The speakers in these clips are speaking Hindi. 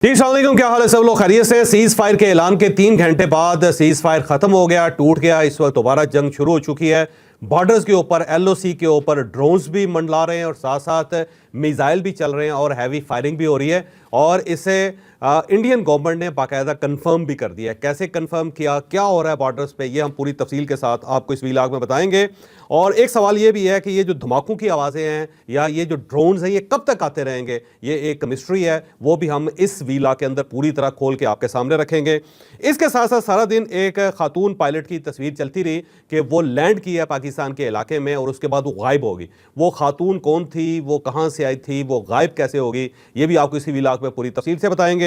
जी अस्सलाम वालेकुम, क्या हाल है सब लोग खैरियत से। सीज फायर के ऐलान के 3 घंटे बाद सीज फायर खत्म हो गया, टूट गया। इस वक्त दोबारा जंग शुरू हो चुकी है। बॉर्डर्स के ऊपर एलओसी के ऊपर ड्रोन्स भी मंडला रहे हैं और साथ साथ मिसाइल भी चल रहे हैं और हैवी फायरिंग भी हो रही है। और इसे इंडियन गवर्नमेंट ने बाकायदा कंफर्म भी कर दिया है। कैसे कंफर्म किया, क्या हो रहा है बॉर्डर्स पे, ये हम पूरी तफसील के साथ आपको इस वीलाग में बताएंगे। और एक सवाल ये भी है कि ये जो धमाकों की आवाज़ें हैं या ये जो ड्रोन्स हैं ये कब तक आते रहेंगे, ये एक मिस्ट्री है। वो भी हम इस वीलाग के अंदर पूरी तरह खोल के आपके सामने रखेंगे। इसके साथ साथ सारा दिन एक खातून पायलट की तस्वीर चलती रही कि वो लैंड की है पाकिस्तान के इलाके में और उसके बाद वो गायब होगी। वो खातून कौन थी, वो कहाँ से आई थी, वो गायब कैसे होगी, ये भी आपको इसी वीलाग में पूरी तफसील से बताएंगे।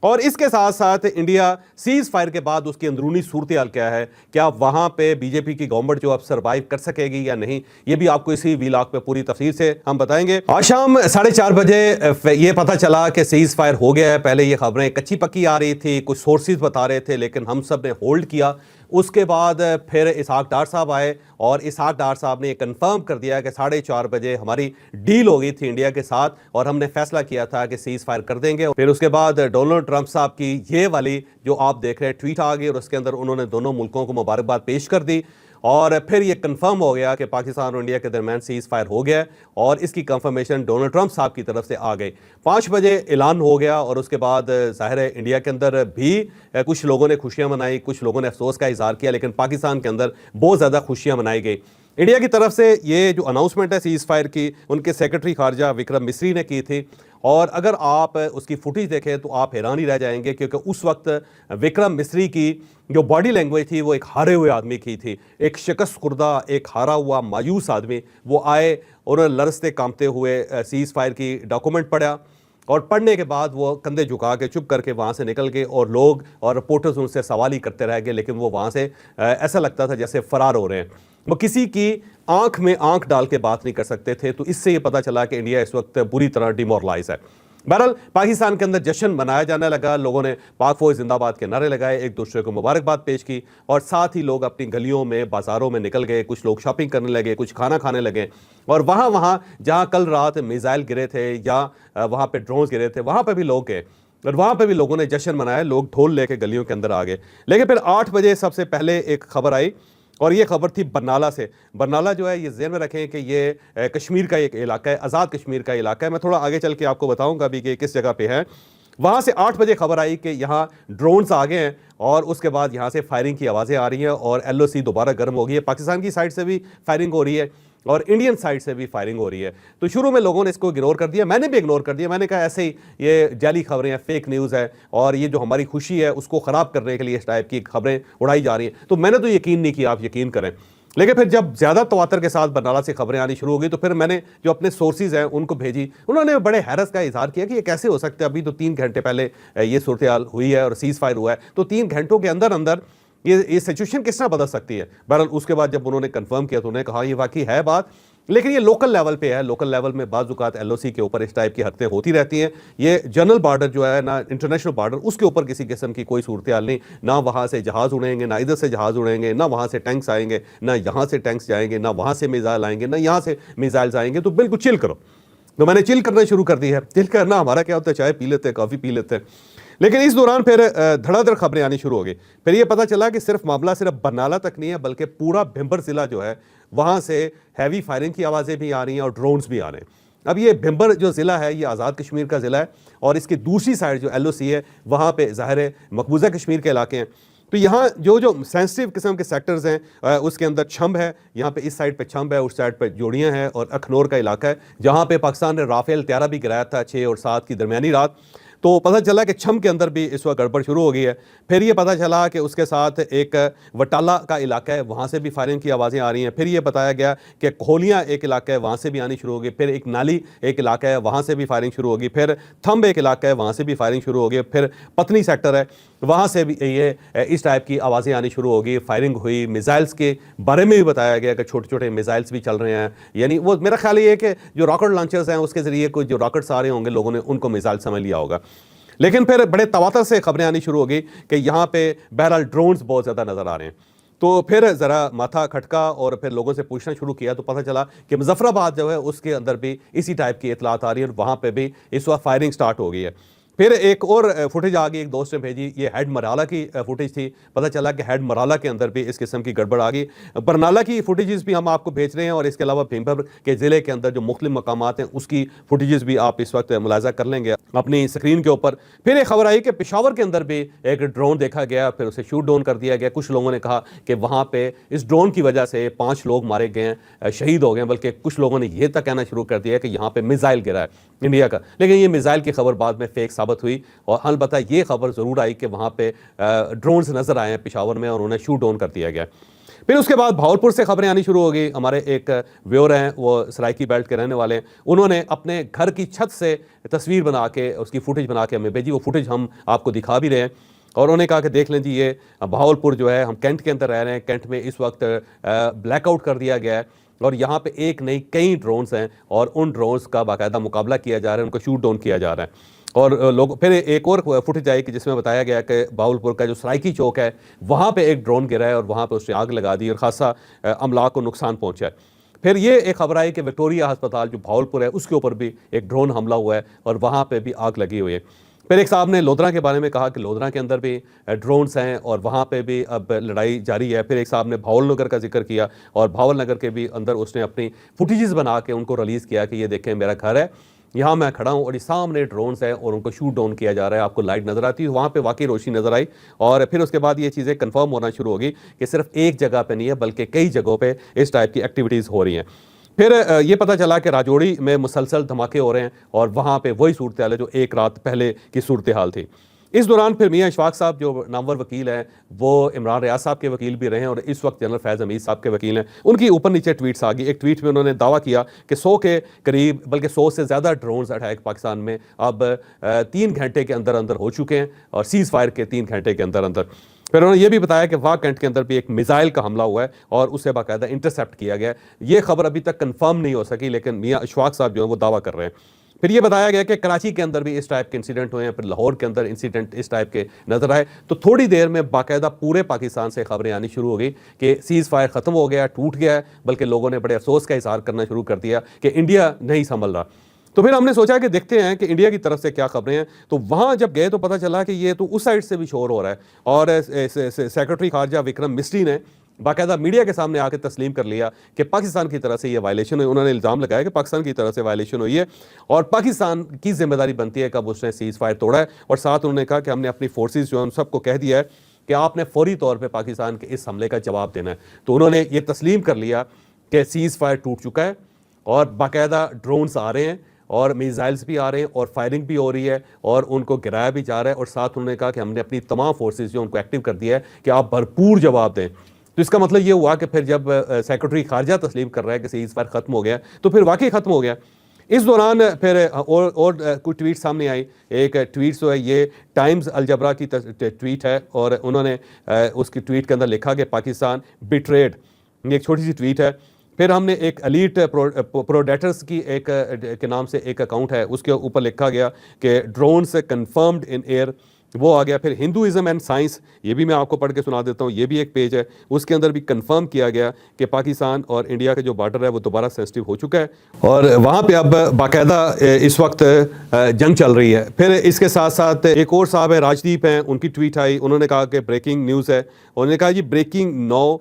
और इसके साथ साथ इंडिया सीज फायर के बाद उसकी अंदरूनी सूरत हाल क्या है, क्या वहां पे बीजेपी की गवर्नमेंट जो अब सर्वाइव कर सकेगी या नहीं, ये भी आपको इसी वीलाग पे पूरी तफसील से हम बताएंगे। आज शाम 4:30 बजे ये पता चला कि सीज फायर हो गया है। पहले ये खबरें कच्ची पक्की आ रही थी, कुछ सोर्सेज बता रहे थे, लेकिन हम सब ने होल्ड किया। उसके बाद फिर इसहाक डार साहब आए और इसहाक डार साहब ने ये कंफर्म कर दिया कि 4:30 बजे हमारी डील हो गई थी इंडिया के साथ और हमने फैसला किया था कि सीज फायर कर देंगे। फिर उसके बाद डोनाल्ड ट्रंप साहब की ये वाली जो आप देख रहे हैं ट्वीट आ गई और उसके अंदर उन्होंने दोनों मुल्कों को मुबारकबाद पेश कर दी और फिर ये कंफर्म हो गया कि पाकिस्तान और इंडिया के दरमियान सीज फायर हो गया और इसकी कंफर्मेशन डोनाल्ड ट्रंप साहब की तरफ से आ गई। 5 बजे ऐलान हो गया और उसके बाद ज़ाहिर है इंडिया के अंदर भी कुछ लोगों ने खुशियां मनाई, कुछ लोगों ने अफसोस का इजहार किया, लेकिन पाकिस्तान के अंदर बहुत ज़्यादा खुशियां मनाई गई। इंडिया की तरफ से ये जो अनाउंसमेंट है सीज फायर की, उनके सेक्रेटरी खारजा विक्रम मिस्री ने की थी और अगर आप उसकी फुटेज देखें तो आप हैरान ही रह जाएंगे क्योंकि उस वक्त विक्रम मिस्री की जो बॉडी लैंग्वेज थी वो एक हारे हुए आदमी की थी। एक शिकस्त खुर्दा, एक हारा हुआ मायूस आदमी वो आए और लरसते कांपते हुए सीज फायर की डॉक्यूमेंट पढ़ा और पढ़ने के बाद वो कंधे झुका के चुप करके वहाँ से निकल गए और लोग और रिपोर्टर्स उनसे सवाल ही करते रह गए, लेकिन वो वहाँ से ऐसा लगता था जैसे फरार हो रहे हैं। वो किसी की आंख में आंख डाल के बात नहीं कर सकते थे। तो इससे ये पता चला कि इंडिया इस वक्त बुरी तरह डिमोरलाइज है। बहरहाल पाकिस्तान के अंदर जश्न मनाया जाने लगा, लोगों ने पाक फौज जिंदाबाद के नारे लगाए, एक दूसरे को मुबारकबाद पेश की और साथ ही लोग अपनी गलियों में बाजारों में निकल गए। कुछ लोग शॉपिंग करने लगे, कुछ खाना खाने लगे और वहाँ जहाँ कल रात मिसाइल गिरे थे या वहाँ पे ड्रोन्स गिरे थे वहाँ पर भी लोग गए और वहाँ पे भी लोगों ने जश्न मनाया, लोग ढोल लेके गलियों के अंदर आ गए। लेकिन फिर 8 बजे सबसे पहले एक खबर आई और ये खबर थी बरनाला से। बरनाला जो है ये ज़हन में रखें कि ये कश्मीर का एक इलाका है, आज़ाद कश्मीर का इलाका है। मैं थोड़ा आगे चल के आपको बताऊंगा भी कि किस जगह पे है। वहाँ से 8 बजे खबर आई कि यहाँ ड्रोन्स आ गए हैं और उसके बाद यहाँ से फायरिंग की आवाज़ें आ रही हैं और एलओसी दोबारा गर्म हो गई है। पाकिस्तान की साइड से भी फायरिंग हो रही है और इंडियन साइड से भी फायरिंग हो रही है। तो शुरू में लोगों ने इसको इग्नोर कर दिया, मैंने भी इग्नोर कर दिया। मैंने कहा ऐसे ही ये जाली खबरें हैं, फेक न्यूज़ है और ये जो हमारी खुशी है उसको ख़राब करने के लिए इस टाइप की खबरें उड़ाई जा रही हैं। तो मैंने तो यकीन नहीं किया, आप यकीन करें। लेकिन फिर जब ज़्यादा तवातर के साथ बरनाला से खबरें आनी शुरू हो गई तो फिर मैंने जो अपने सोर्सेज हैं उनको भेजी। उन्होंने बड़े हैरत का इजहार किया कि ये कैसे हो सकता है, अभी तो 3 घंटे पहले ये सूरत हाल हुई है और सीज फायर हुआ है, तो 3 घंटों के अंदर अंदर ये सिचुएशन किस तरह बदल सकती है। बहरहाल उसके बाद जब उन्होंने कंफर्म किया तो उन्होंने कहा ये वाकई है बात, लेकिन ये लोकल लेवल पे है। लोकल लेवल में बाज़-औक़ात एलओसी के ऊपर इस टाइप की हरकतें होती रहती हैं। ये जनरल बॉर्डर जो है ना, इंटरनेशनल बॉर्डर, उसके ऊपर किसी किस्म की कोई सूरत हाल नहीं। ना वहाँ से जहाज़ उड़ेंगे, ना इधर से जहाज़ उड़ेंगे, ना वहाँ से टैंक्स आएंगे, ना यहाँ से टैंक्स जाएंगे, ना वहाँ से मिसाइल आएंगे, ना यहाँ से मिसाइल्स आएंगे। तो बिल्कुल चिल करो। तो मैंने चिल करना शुरू कर दी है। चिल करना हमारा क्या होता है, चाय पी लेते हैं, कॉफ़ी पी लेते हैं। लेकिन इस दौरान फिर धड़ाधड़ खबरें आनी शुरू हो गई। फिर ये पता चला कि सिर्फ मामला सिर्फ बरनाला तक नहीं है, बल्कि पूरा भिंबर ज़िला जो है वहाँ से हैवी फायरिंग की आवाज़ें भी आ रही हैं और ड्रोन्स भी आ रहे हैं। अब ये भिंबर जो ज़िला है ये आज़ाद कश्मीर का ज़िला है और इसकी दूसरी साइड जो एलओसी है वहाँ पे ज़ाहिर है मकबूजा कश्मीर के इलाके हैं। तो यहाँ जो सेंसिटिव किस्म के सेक्टर्स हैं उसके अंदर छंब है, यहाँ पे इस साइड पे छंब है, उस साइड पे जोड़ियाँ हैं और अखनौर का इलाका है जहाँ पे पाकिस्तान ने राफेल तैयारा भी गिराया था 6 और 7 की दरमियानी रात। तो पता चला कि छम के अंदर भी इस वक्त गड़बड़ शुरू हो गई है। फिर ये पता चला कि उसके साथ एक वटाला का इलाका है, वहाँ से भी फायरिंग की आवाज़ें आ रही हैं। फिर ये बताया गया कि कोहलियाँ एक इलाका है, वहाँ से भी आनी शुरू हो गई। फिर एक नाली एक इलाका है, वहाँ से भी फायरिंग शुरू होगी। फिर थंब एक इलाका है, वहाँ से भी फायरिंग शुरू होगी। फिर पत्नी सेक्टर है, वहाँ से भी ये इस टाइप की आवाज़ें आनी शुरू होगी। फायरिंग हुई। मिसाइल्स के बारे में भी बताया गया कि छोटे छोटे मिसाइल्स भी चल रहे हैं, यानी वो मेरा ख्याल ये है कि जो रॉकेट लॉन्चर्स हैं उसके ज़रिए कोई जो रॉकेट्स आ रहे होंगे लोगों ने उनको मिसाइल समझ लिया होगा। लेकिन फिर बड़े तवातर से खबरें आनी शुरू हो गई कि यहाँ पे बहरहाल ड्रोन्स बहुत ज़्यादा नज़र आ रहे हैं। तो फिर ज़रा माथा खटका और फिर लोगों से पूछना शुरू किया तो पता चला कि मुजफ्फराबाद जो है उसके अंदर भी इसी टाइप की इतलात आ रही है और वहाँ पे भी इस वक्त फायरिंग स्टार्ट हो गई है। फिर एक और फुटेज आ गई, एक दोस्त ने भेजी, ये हेड मराला की फुटेज थी। पता चला कि हेड मराला के अंदर भी इस किस्म की गड़बड़ आ गई। बरनाला की फुटेजेस भी हम आपको भेज रहे हैं और इसके अलावा भीमपुर के ज़िले के अंदर जो मुख्तलिफ मकामात हैं उसकी फुटेजेस भी आप इस वक्त मुलाजा कर लेंगे अपनी स्क्रीन के ऊपर। फिर एक खबर आई कि पेशावर के अंदर भी एक ड्रोन देखा गया, फिर उसे शूट डाउन कर दिया गया। कुछ लोगों ने कहा कि वहाँ पे इस ड्रोन की वजह से 5 लोग मारे गए हैं, शहीद हो गए, बल्कि कुछ लोगों ने यह तक कहना शुरू कर दिया कि यहाँ पे मिसाइल गिरा है इंडिया का। लेकिन ये मिसाइल की खबर बाद में फेक साबित हुई और अलबत्ता ये खबर ज़रूर आई कि वहाँ पे ड्रोन्स नज़र आए हैं पेशावर में और उन्हें शूट डाउन कर दिया गया। फिर उसके बाद भावलपुर से खबरें आनी शुरू हो गई। हमारे एक व्यूअर हैं, वो सराइकी बेल्ट के रहने वाले हैं, उन्होंने अपने घर की छत से तस्वीर बना के, उसकी फुटेज बना के हमें भेजी। वो फुटेज हम आपको दिखा भी रहे हैं और उन्होंने कहा कि देख लें जी, ये भावलपुर जो है, हम कैंट के अंदर रह रहे हैं, कैंट में इस वक्त ब्लैकआउट कर दिया गया है और यहाँ पे एक नहीं कई ड्रोन्स हैं और उन ड्रोन्स का बाकायदा मुकाबला किया जा रहा है, उनको शूट डाउन किया जा रहा है। और लोग फिर एक और फुटेज आई कि जिसमें बताया गया कि बाउलपुर का जो सराइकी चौक है वहाँ पे एक ड्रोन गिरा है और वहाँ पे उसने आग लगा दी और खासा अमलाक को नुकसान पहुँचा है। फिर ये एक खबर आई कि विक्टोरिया अस्पताल जो भावलपुर है उसके ऊपर भी एक ड्रोन हमला हुआ है और वहाँ पे भी आग लगी हुई है। फिर एक साहब ने लोधरा के बारे में कहा कि लोधरा के अंदर भी ड्रोन्स हैं और वहाँ पे भी अब लड़ाई जारी है। फिर एक साहब ने भावल नगर का जिक्र किया और भावल नगर के भी अंदर उसने अपनी फुटेजेस बना के उनको रिलीज़ किया कि ये देखें मेरा घर है, यहाँ मैं खड़ा हूँ और ये सामने ड्रोन्स हैं और उनको शूट डाउन किया जा रहा है। आपको लाइट नज़र आती है, वहाँ पे वाकई रोशनी नज़र आई। और फिर उसके बाद ये चीज़ें कंफर्म होना शुरू होगी कि सिर्फ एक जगह पे नहीं है बल्कि कई जगहों पे इस टाइप की एक्टिविटीज़ हो रही हैं। फिर ये पता चला कि राजौरी में मुसलसल धमाके हो रहे हैं और वहाँ पे वही सूरत हाल है जो एक रात पहले की सूरत हाल थी। इस दौरान फिर मियाँ इशफाक साहब जो नामवर वकील हैं, वो इमरान रियाज साहब के वकील भी रहे हैं और इस वक्त जनरल फैज़ हमीद साहब के वकील हैं। उनकी ऊपर नीचे ट्वीट्स आ गई। एक ट्वीट में उन्होंने दावा किया कि 100 के करीब बल्कि 100 से ज़्यादा ड्रोन्स अटैक पाकिस्तान में अब 3 घंटे के अंदर अंदर हो चुके हैं और सीज़ फायर के 3 घंटे के अंदर अंदर। फिर उन्होंने ये भी बताया कि वाह कैंट के अंदर भी एक मिसाइल का हमला हुआ है और उसे बाकायदा इंटरसेप्ट किया गया। ये खबर अभी तक कंफर्म नहीं हो सकी लेकिन मियाँ इशफाक साहब जो है वो दावा कर रहे हैं। फिर ये बताया गया कि कराची के अंदर भी इस टाइप के इंसिडेंट हुए हैं, फिर लाहौर के अंदर इंसिडेंट इस टाइप के नजर आए। तो थोड़ी देर में बाकायदा पूरे पाकिस्तान से खबरें आनी शुरू हो गई कि सीज़ फायर ख़त्म हो गया, टूट गया है, बल्कि लोगों ने बड़े अफसोस का इजहार करना शुरू कर दिया कि इंडिया नहीं संभल रहा। तो फिर हमने सोचा कि देखते हैं कि इंडिया की तरफ से क्या खबरें हैं। तो वहाँ जब गए तो पता चला कि ये तो उस साइड से भी शोर हो रहा है और सेक्रेटरी खारजा विक्रम मिस्री ने बाकायदा मीडिया के सामने आकर तस्लीम कर लिया कि पाकिस्तान की तरफ से ये वायलेशन हुई। उन्होंने इल्ज़ाम लगाया कि पाकिस्तान की तरफ से वायलेशन हुई है और पाकिस्तान की जिम्मेदारी बनती है कब उसने सीज़ फायर तोड़ा है। और साथ उन्होंने कहा कि हमने अपनी फोर्सेस जो है उन सबको कह दिया है कि आपने फौरी तौर पर पाकिस्तान के इस हमले का जवाब देना है। तो उन्होंने ये तस्लीम कर लिया कि सीज़ फायर टूट चुका है और बाकायदा ड्रोन्स आ रहे हैं और मिसाइल्स भी आ रहे हैं और फायरिंग भी हो रही है और उनको गिराया भी जा रहा है। और साथ उन्होंने कहा कि हमने अपनी तमाम फोर्सेस जो उनको एक्टिव कर दिया है कि आप भरपूर जवाब दें। तो इसका मतलब ये हुआ कि फिर जब सेक्रेटरी खारजा तस्लीम कर रहा है कि सीज़ फायर ख़त्म हो गया तो फिर वाकई ख़त्म हो गया। इस दौरान फिर और कुछ ट्वीट सामने आई। एक ट्वीट जो है ये टाइम्स अलजबरा की ट्वीट है और उन्होंने उसकी ट्वीट के अंदर लिखा कि पाकिस्तान बिट्रेड, ये एक छोटी सी ट्वीट है। फिर हमने एक एलीट प्रोडेटर्स की एक के नाम से एक अकाउंट है, उसके ऊपर लिखा गया कि ड्रोन्स कंफर्म्ड इन एयर, वो आ गया। फिर हिंदुइज्म एंड साइंस, ये भी मैं आपको पढ़ के सुना देता हूँ, ये भी एक पेज है, उसके अंदर भी कंफर्म किया गया कि पाकिस्तान और इंडिया का जो बॉर्डर है वो दोबारा सेंसिटिव हो चुका है और वहाँ पे अब बाकायदा इस वक्त जंग चल रही है। फिर इसके साथ साथ एक और साहब है, राजदीप हैं, उनकी ट्वीट आई। उन्होंने कहा कि ब्रेकिंग न्यूज़ है, उन्होंने कहा जी breaking now,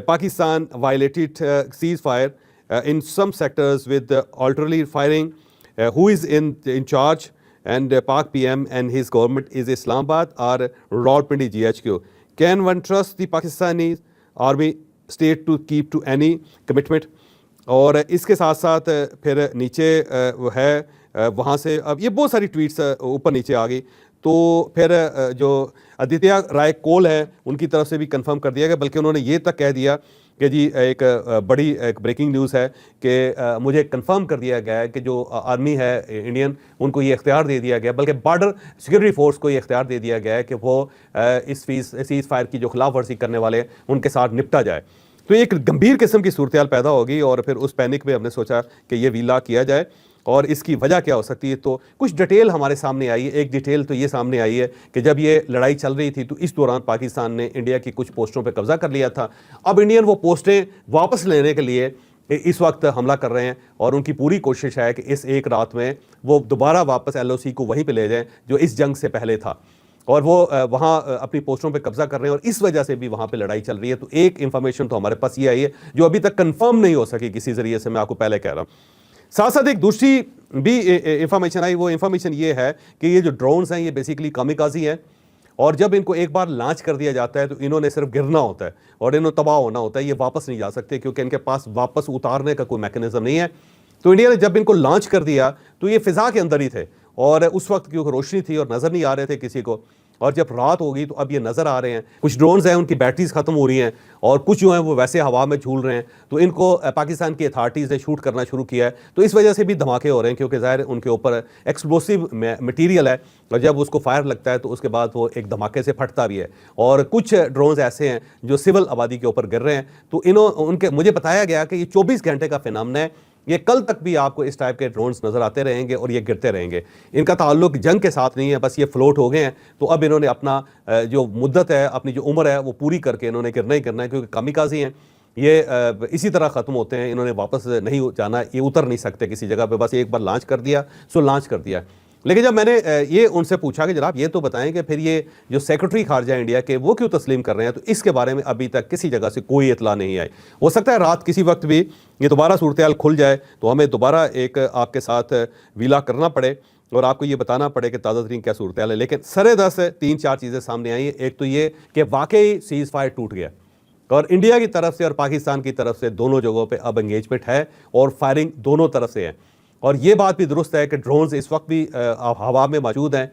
Pakistan violated ceasefire in some sectors with artillery firing. Who is in charge? And Pak PM and his government is Islamabad or Rawalpindi GHQ. Can one trust the Pakistani army state to keep to any commitment? और इसके साथ साथ फिर नीचे है वहाँ से अब ये बहुत सारी ट्वीट्स ऊपर नीचे आ गई। तो फिर जो आदित्य राय कोल है उनकी तरफ से भी कंफर्म कर दिया गया, बल्कि उन्होंने ये तक कह दिया कि जी एक बड़ी एक ब्रेकिंग न्यूज़ है कि मुझे कंफर्म कर दिया गया है कि जो आर्मी है इंडियन, उनको ये इख्तियार दे दिया गया, बल्कि बॉर्डर सिक्योरिटी फोर्स को ये इख्तियार दे दिया गया है कि वो इस सीज़ फायर की जो खिलाफ वर्जी करने वाले हैं उनके साथ निपटा जाए। तो एक गंभीर किस्म की सूरत हाल पैदा होगी और फिर उस पैनिक में हमने सोचा कि ये वीला किया जाए और इसकी वजह क्या हो सकती है। तो कुछ डिटेल हमारे सामने आई है। एक डिटेल तो ये सामने आई है कि जब ये लड़ाई चल रही थी तो इस दौरान पाकिस्तान ने इंडिया की कुछ पोस्टों पर कब्जा कर लिया था। अब इंडियन वो पोस्टें वापस लेने के लिए इस वक्त हमला कर रहे हैं और उनकी पूरी कोशिश है कि इस एक रात में वो दोबारा वापस LOC को वहीं पे ले जाएं जो इस जंग से पहले था, और वो वहाँ अपनी पोस्टों पे कब्जा कर रहे हैं और इस वजह से भी वहाँ पे लड़ाई चल रही है। तो एक इंफॉर्मेशन तो हमारे पास ये आई है जो अभी तक कंफर्म नहीं हो सकी किसी जरिए से, मैं आपको पहले कह रहा हूँ। साथ साथ एक दूसरी भी इंफॉर्मेशन आई, वो इंफॉर्मेशन ये है कि ये जो ड्रोन्स हैं ये बेसिकली कामिकाजी हैं, और जब इनको एक बार लॉन्च कर दिया जाता है तो इन्होंने सिर्फ गिरना होता है और इन्होंने तबाह होना होता है, ये वापस नहीं जा सकते क्योंकि इनके पास वापस उतारने का कोई मैकेनिज्म नहीं है। तो इंडिया ने जब इनको लॉन्च कर दिया तो ये फिजा के अंदर ही थे और उस वक्त क्योंकि रोशनी थी और नज़र नहीं आ रहे थे किसी को, और जब रात होगी तो अब ये नज़र आ रहे हैं। कुछ ड्रोन्स हैं उनकी बैटरीज ख़त्म हो रही हैं और कुछ जो हैं वो वैसे हवा में झूल रहे हैं, तो इनको पाकिस्तान की अथॉरिटीज़ ने शूट करना शुरू किया है। तो इस वजह से भी धमाके हो रहे हैं क्योंकि ज़ाहिर उनके ऊपर एक्सप्लोसिव मटीरियल है और जब उसको फायर लगता है तो उसके बाद वो एक धमाके से फटता भी है। और कुछ ड्रोन्स ऐसे हैं जो सिविल आबादी के ऊपर गिर रहे हैं। तो उनके मुझे बताया गया कि ये 24 घंटे का फिनोमेना है, ये कल तक भी आपको इस टाइप के ड्रोन्स नजर आते रहेंगे और ये गिरते रहेंगे। इनका ताल्लुक जंग के साथ नहीं है, बस ये फ्लोट हो गए हैं। तो अब इन्होंने अपना जो मुद्दत है, अपनी जो उम्र है वो पूरी करके इन्होंने गिरना ही करना है क्योंकि कामिकाज़ी हैं ये, इसी तरह ख़त्म होते हैं। इन्होंने वापस नहीं जाना, ये उतर नहीं सकते किसी जगह पे, बस एक बार लॉन्च कर दिया सो लॉन्च कर दिया। लेकिन जब मैंने ये उनसे पूछा कि जनाब ये तो बताएं कि फिर ये जो सेक्रेटरी खारजा इंडिया के वो क्यों तस्लीम कर रहे हैं, तो इसके बारे में अभी तक किसी जगह से कोई इतला नहीं आई। हो सकता है रात किसी वक्त भी ये दोबारा सूरत हाल खुल जाए तो हमें दोबारा एक आपके साथ विला करना पड़े और आपको ये बताना पड़े कि ताज़ा तरीन क्या सूरत हाल है। लेकिन सरे-दस 3-4 चीज़ें सामने आई। एक तो ये कि वाकई सीज़ फायर टूट गया और इंडिया की तरफ से और पाकिस्तान की तरफ से दोनों जगहों पे अब एंगेजमेंट है और फायरिंग दोनों तरफ से है। और ये बात भी दुरुस्त है कि ड्रोन्स इस वक्त भी हवा में मौजूद हैं,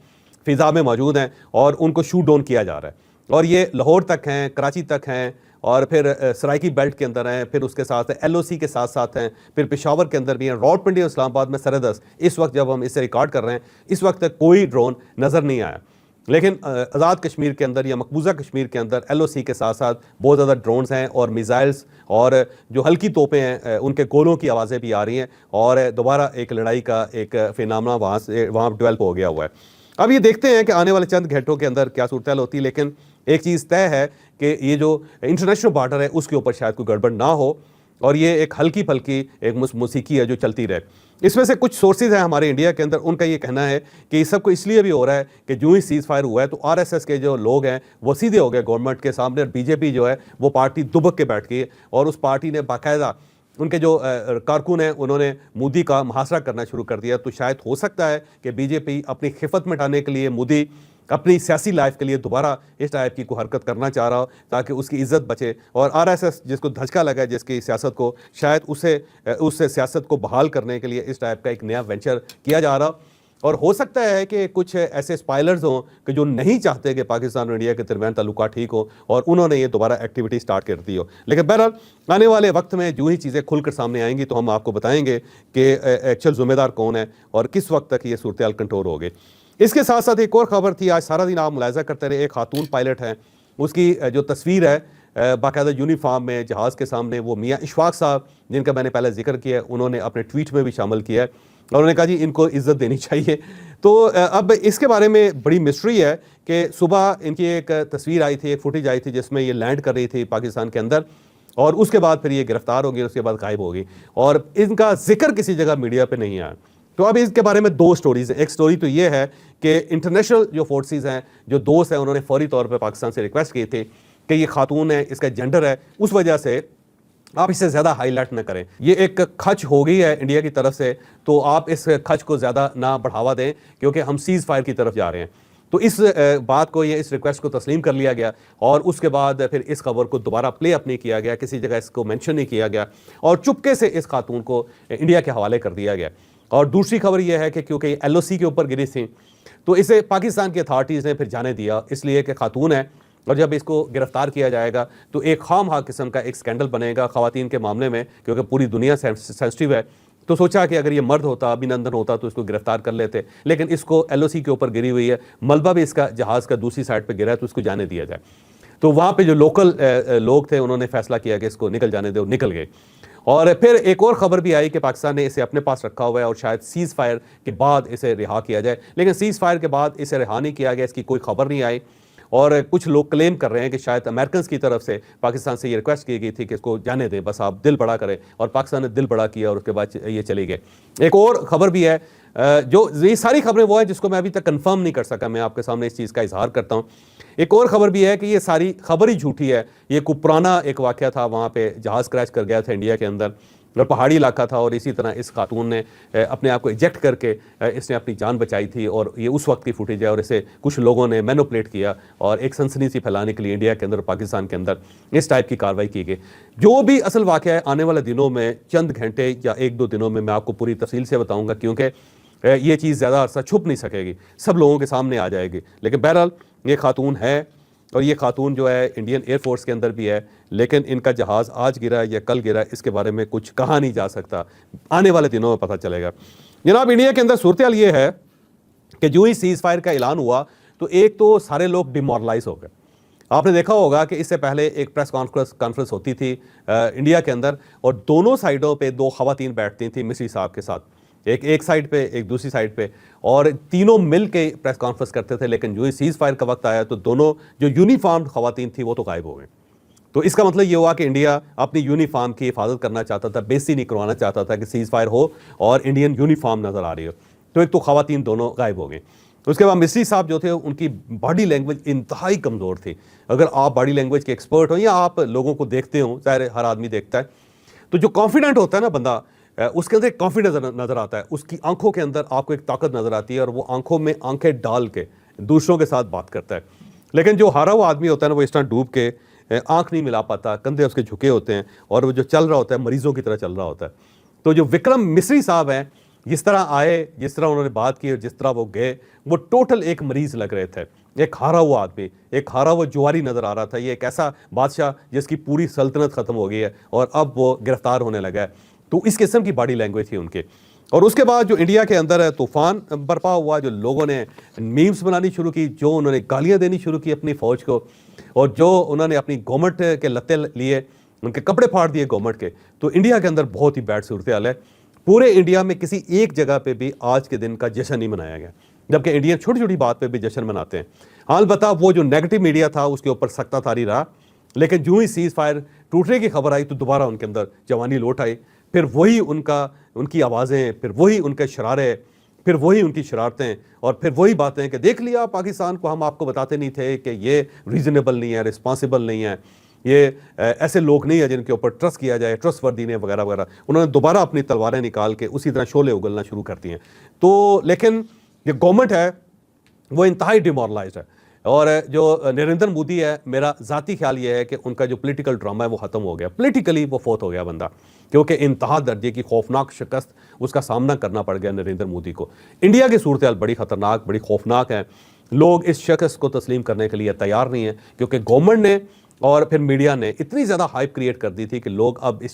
फ़िज़ा में मौजूद हैं और उनको शूट डाउन किया जा रहा है। और ये लाहौर तक हैं, कराची तक हैं और फिर सराइकी बेल्ट के अंदर हैं, फिर उसके साथ LOC के साथ साथ हैं, फिर पेशावर के अंदर भी हैं, रावलपिंडी और इस्लामाबाद में सरे-दस इस वक्त जब हम इसे रिकॉर्ड कर रहे हैं इस वक्त तक कोई ड्रोन नज़र नहीं आया। लेकिन आज़ाद कश्मीर के अंदर या मकबूजा कश्मीर के अंदर LOC के साथ साथ बहुत ज़्यादा ड्रोन्स हैं और मिसाइल्स और जो हल्की तोपें हैं उनके गोलों की आवाज़ें भी आ रही हैं और दोबारा एक लड़ाई का एक फिनामिना वहाँ डेवलप हो गया हुआ है। अब ये देखते हैं कि आने वाले चंद घंटों के अंदर क्या सूरत हाल होती है। लेकिन एक चीज़ तय है कि ये जो इंटरनेशनल बॉर्डर है उसके ऊपर शायद कोई गड़बड़ ना हो और ये एक हल्की फल्की एक मौसीकी है जो चलती रहे। इसमें से कुछ सोर्सेज हैं हमारे इंडिया के अंदर, उनका ये कहना है कि इस सब को इसलिए भी हो रहा है कि जो ही सीज़ फायर हुआ है तो RSS के जो लोग हैं वो सीधे हो गए गवर्नमेंट के सामने और BJP जो है वो पार्टी दुबक के बैठ गई है और उस पार्टी ने बाकायदा उनके जो कारकुन हैं उन्होंने मोदी का मुहासरा करना शुरू कर दिया। तो शायद हो सकता है कि BJP अपनी खिफत मिटाने के लिए मोदी अपनी सियासी लाइफ के लिए दोबारा इस टाइप की कोई हरकत करना चाह रहा हो ताकि उसकी इज्जत बचे और RSS जिसको धचका लगा है जिसकी सियासत को, शायद उस सियासत को बहाल करने के लिए इस टाइप का एक नया वेंचर किया जा रहा। और हो सकता है कि कुछ ऐसे स्पाइलर्स हों कि जो नहीं चाहते कि पाकिस्तान और इंडिया के दरमियान ताल्लुकात ठीक हो और उन्होंने ये दोबारा एक्टिविटी स्टार्ट कर दी हो। लेकिन बहरहाल आने वाले वक्त में जो ही चीज़ें खुलकर सामने आएंगी तो हम आपको बताएंगे कि एक्चुअल ज़िम्मेदार कौन है और किस वक्त तक ये सूरत हाल कंट्रोल होगी। इसके साथ साथ एक और ख़बर थी, आज सारा दिन आप मुलाहिज़ा करते रहे, एक खातून पायलट है उसकी जो तस्वीर है बाकायदा यूनिफॉर्म में जहाज़ के सामने, वो मियाँ इशफाक साहब जिनका मैंने पहले जिक्र किया, उन्होंने अपने ट्वीट में भी शामिल किया है और उन्होंने कहा जी इनको इज़्ज़त देनी चाहिए। तो अब इसके बारे में बड़ी मिस्ट्री है कि सुबह इनकी एक तस्वीर आई थी, एक फुटेज आई थी जिसमें ये लैंड कर रही थी पाकिस्तान के अंदर और उसके बाद फिर ये गिरफ्तार होगी, उसके बाद गायब होगी और इनका जिक्र किसी जगह मीडिया पर नहीं आया। तो अब इसके बारे में दो स्टोरीज हैं। एक स्टोरी तो ये है कि इंटरनेशनल जो फोर्सेस हैं, जो दोस्त हैं, उन्होंने फौरी तौर पे पाकिस्तान से रिक्वेस्ट की थी कि ये खातून है, इसका जेंडर है, उस वजह से आप इसे ज़्यादा हाईलाइट न करें। ये एक खच हो गई है इंडिया की तरफ से, तो आप इस खच को ज़्यादा ना बढ़ावा दें क्योंकि हम सीज़ फायर की तरफ जा रहे हैं। तो इस बात को, ये इस रिक्वेस्ट को तस्लीम कर लिया गया और उसके बाद फिर इस खबर को दोबारा प्ले अप नहीं किया गया, किसी जगह इसको मेंशन नहीं किया गया और चुपके से इस खातून को इंडिया के हवाले कर दिया गया। और दूसरी खबर यह है कि क्योंकि LOC के ऊपर गिरी थी तो इसे पाकिस्तान की अथॉरिटीज़ ने फिर जाने दिया, इसलिए कि खातून है और जब इसको गिरफ्तार किया जाएगा तो एक खामखा किस्म का एक स्कैंडल बनेगा ख़वातीन के मामले में, क्योंकि पूरी दुनिया सेंसिटिव है। तो सोचा कि अगर ये मर्द होता, अभिनंदन होता तो इसको गिरफ्तार कर लेते, लेकिन इसको LOC के ऊपर गिरी हुई है, मलबा भी इसका जहाज़ का दूसरी साइड पर गिरा है तो इसको जाने दिया जाए। तो वहाँ पर जो लोकल लोग थे उन्होंने फैसला किया कि इसको निकल जाने दे, और निकल गए। और फिर एक और ख़बर भी आई कि पाकिस्तान ने इसे अपने पास रखा हुआ है और शायद सीज़ फायर के बाद इसे रिहा किया जाए, लेकिन सीज़ फायर के बाद इसे रिहा नहीं किया गया, इसकी कोई खबर नहीं आई और कुछ लोग क्लेम कर रहे हैं कि शायद अमेरिकन की तरफ से पाकिस्तान से ये रिक्वेस्ट की गई थी कि इसको जाने दें, बस आप दिल बड़ा करें, और पाकिस्तान ने दिल बड़ा किया और उसके बाद ये चले गए। एक और खबर भी है, जो ये सारी खबरें वो है जिसको मैं अभी तक कंफर्म नहीं कर सका, मैं आपके सामने इस चीज़ का इजहार करता हूँ। एक और खबर भी है कि ये सारी खबर ही झूठी है। ये कोई पुराना एक वाक़या था, वहाँ पे जहाज़ क्रैश कर गया था इंडिया के अंदर, और पहाड़ी इलाका था, और इसी तरह इस खातून ने अपने आप को इजेक्ट करके इसने अपनी जान बचाई थी, और ये उस वक्त की फुटेज है, और इसे कुछ लोगों ने मैनिपुलेट किया और एक सनसनी सी फैलाने के लिए इंडिया के अंदर और पाकिस्तान के अंदर इस टाइप की कार्रवाई की गई। जो भी असल वाक़या है आने वाले दिनों में, चंद घंटे या 1-2 दिनों में मैं आपको पूरी तफसील से बताऊँगा, क्योंकि ये चीज़ ज़्यादा अरसा छुप नहीं सकेगी, सब लोगों के सामने आ जाएगी। लेकिन बहरहाल ये खातून है, और ये खातून जो है इंडियन एयरफोर्स के अंदर भी है, लेकिन इनका जहाज़ आज गिरा या कल गिरा इसके बारे में कुछ कहा नहीं जा सकता, आने वाले दिनों में पता चलेगा। जनाब, इंडिया के अंदर सूरत हाल ये है कि जो ही सीज़ फायर का ऐलान हुआ तो एक तो सारे लोग डिमोरलाइज हो गए। आपने देखा होगा कि इससे पहले एक प्रेस कॉन्फ्रेंस होती थी इंडिया के अंदर, और दोनों साइडों पे 2 ख़वातीन बैठती थी मिस्री साहब के साथ, एक साइड पे, एक दूसरी साइड पे, और तीनों मिल के प्रेस कॉन्फ्रेंस करते थे। लेकिन जो ही सीज़ फायर का वक्त आया तो दोनों जो यूनिफॉर्म ख़वातीन थी वो तो गायब हो गई। तो इसका मतलब ये हुआ कि इंडिया अपनी यूनिफॉर्म की हिफाजत करना चाहता था, बेइज्जती नहीं करवाना चाहता था कि सीज़ फायर हो और इंडियन यूनिफॉर्म नज़र आ रही हो। तो एक तो ख़वातीन दोनों गायब हो गई। उसके बाद मिस्री साहब जो थे उनकी बॉडी लैंग्वेज इंतहाई कमज़ोर थी। अगर आप बॉडी लैंग्वेज के एक्सपर्ट हो या आप लोगों को देखते हो, ज़ाहिर हर आदमी देखता है, तो जो कॉन्फिडेंट होता है ना बंदा, उसके अंदर एक कॉन्फिडेंस नज़र आता है, उसकी आंखों के अंदर आपको एक ताकत नज़र आती है, और वो आंखों में आंखें डाल के दूसरों के साथ बात करता है। लेकिन जो हारा हुआ आदमी होता है ना, वो इस तरह डूब के आंख नहीं मिला पाता, कंधे उसके झुके होते हैं, और वो जो चल रहा होता है मरीजों की तरह चल रहा होता है। तो जो विक्रम मिस्री साहब हैं, जिस तरह आए, जिस तरह उन्होंने बात की और जिस तरह वो गए, वो टोटल एक मरीज लग रहे थे, एक हारा हुआ आदमी, एक हारा हुआ जुआरी नज़र आ रहा था। ये एक ऐसा बादशाह जिसकी पूरी सल्तनत ख़त्म हो गई है और अब वो गिरफ्तार होने लगा है। तो इस किस्म की बॉडी लैंग्वेज थी उनके। और उसके बाद जो इंडिया के अंदर तूफ़ान बरपा हुआ, जो लोगों ने मीम्स बनानी शुरू की, जो उन्होंने गालियाँ देनी शुरू की अपनी फ़ौज को, और जो उन्होंने अपनी गवर्नमेंट के लत्ते लिए, उनके कपड़े फाड़ दिए गवर्नमेंट के। तो इंडिया के अंदर बहुत ही बैड सूरत हाल है। पूरे इंडिया में किसी एक जगह पे भी आज के दिन का जश्न नहीं मनाया गया, जबकि इंडियन छोटी छोटी बात पे भी जश्न मनाते हैं। अलबत्ता वो जो नेगेटिव मीडिया था उसके ऊपर सख्ता तारी रहा, लेकिन जो ही सीज़ फायर टूटने की खबर आई तो दोबारा उनके अंदर जवानी लौट आई। फिर वही उनकी आवाज़ें, फिर वही उनके शरारे, फिर वही उनकी शरारतें, और फिर वही बातें कि देख लिया पाकिस्तान को हम आपको बताते नहीं थे कि ये रीज़नेबल नहीं है, रिस्पॉन्सिबल नहीं है, ये ऐसे लोग नहीं है जिनके ऊपर ट्रस्ट किया जाए, ट्रस्ट वर्दी ने वगैरह वगैरह। उन्होंने दोबारा अपनी तलवारें निकाल के उसी तरह शोले उगलना शुरू कर दिए। तो लेकिन ये गवर्नमेंट है वो इंतहाई डिमोरलाइज्ड है, और जो नरेंद्र मोदी है, मेरा ज़ाती ख्याल ये है कि उनका जो पॉलिटिकल ड्रामा है वो ख़त्म हो गया, पॉलिटिकली वो फोत हो गया बंदा, क्योंकि इंतहा दर्जे की खौफनाक शिकस्त उसका सामना करना पड़ गया नरेंद्र मोदी को। इंडिया की सूरत हाल बड़ी ख़तरनाक, बड़ी खौफनाक है। लोग इस शिकस्त को तस्लीम करने के लिए तैयार नहीं है, क्योंकि गवर्नमेंट ने और फिर मीडिया ने इतनी ज़्यादा हाइप क्रिएट कर दी थी कि लोग अब इस